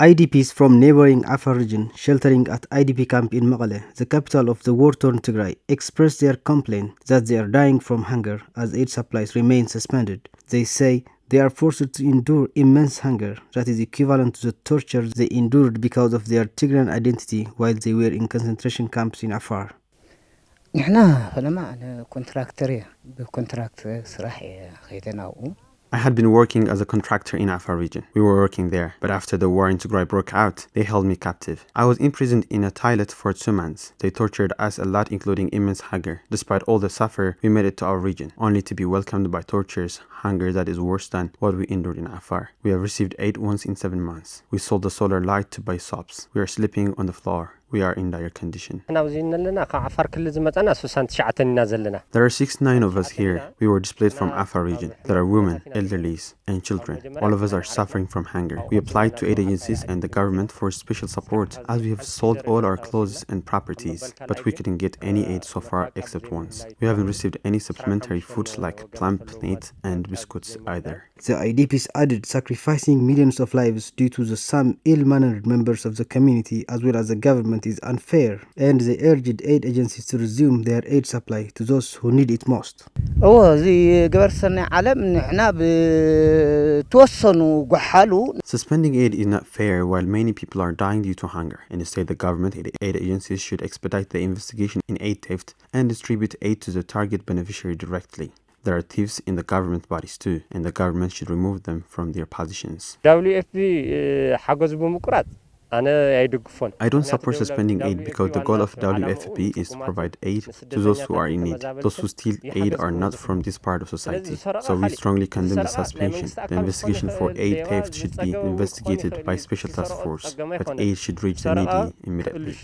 IDPs from neighboring Afar region sheltering at IDP camp in Mekelle, the capital of the war-torn Tigray, expressed their complaint that they are dying from hunger as aid supplies remain suspended. They say they are forced to endure immense hunger that is equivalent to the torture they endured because of their Tigrayan identity while they were in concentration camps in Afar. I had been working as a contractor in Afar region. We were working there, but after the war in Tigray broke out, they held me captive. I was imprisoned in a toilet for 2 months. They tortured us a lot, including immense hunger. Despite all the suffer, we made it to our region, only to be welcomed by tortures, hunger that is worse than what we endured in Afar. We have received aid once in 7 months. We sold the solar light to buy soaps. We are sleeping on the floor. We are in dire condition. There are 69 of us here. We were displaced from Afar region. There are women, elderlies, and children. All of us are suffering from hunger. We applied to aid agencies and the government for special support as we have sold all our clothes and properties, but we couldn't get any aid so far except once. We haven't received any supplementary foods like plump meat and biscuits either. The IDPs added sacrificing millions of lives due to some ill-mannered members of the community as well as the government is unfair, and they urged aid agencies to resume their aid supply to those who need it most. Suspending aid is not fair while many people are dying due to hunger. Instead, the government and aid agencies should expedite the investigation in aid theft and distribute aid to the target beneficiary directly. There are thieves in the government bodies too, and the government should remove them from their positions. I don't support suspending aid because the goal of WFP is to provide aid to those who are in need. Those who steal aid are not from this part of society. So we strongly condemn the suspension. The investigation for aid theft should be investigated by special task force, but aid should reach the needy immediately.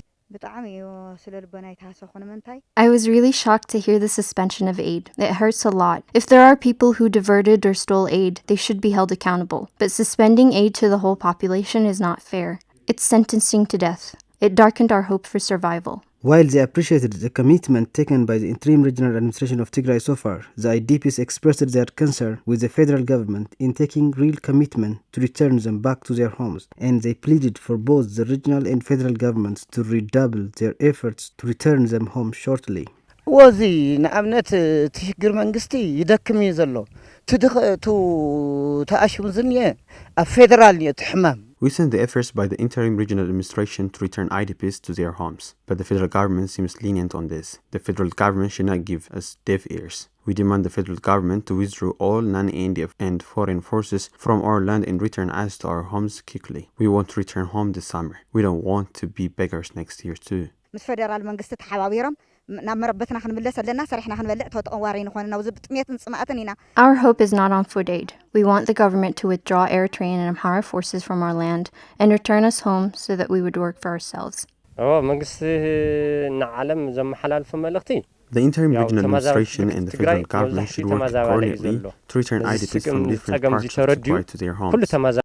I was really shocked to hear the suspension of aid. It hurts a lot. If there are people who diverted or stole aid, they should be held accountable. But suspending aid to the whole population is not fair. It's sentencing to death. It darkened our hope for survival. While they appreciated the commitment taken by the interim regional administration of Tigray so far, the IDPs expressed their concern with the federal government in taking real commitment to return them back to their homes, and they pleaded for both the regional and federal governments to redouble their efforts to return them home shortly. We sent the efforts by the interim regional administration to return IDPs to their homes, but the federal government seems lenient on this. The federal government should not give us deaf ears. We demand the federal government to withdraw all non-INDF and foreign forces from our land and return us to our homes quickly. We want to return home this summer. We don't want to be beggars next year too. Our hope is not on food aid. We want the government to withdraw Eritrean and Amhara forces from our land and return us home so that we would work for ourselves. The interim regional administration and the federal government should work coordinately to return IDPs from different parts of Tigray to their homes.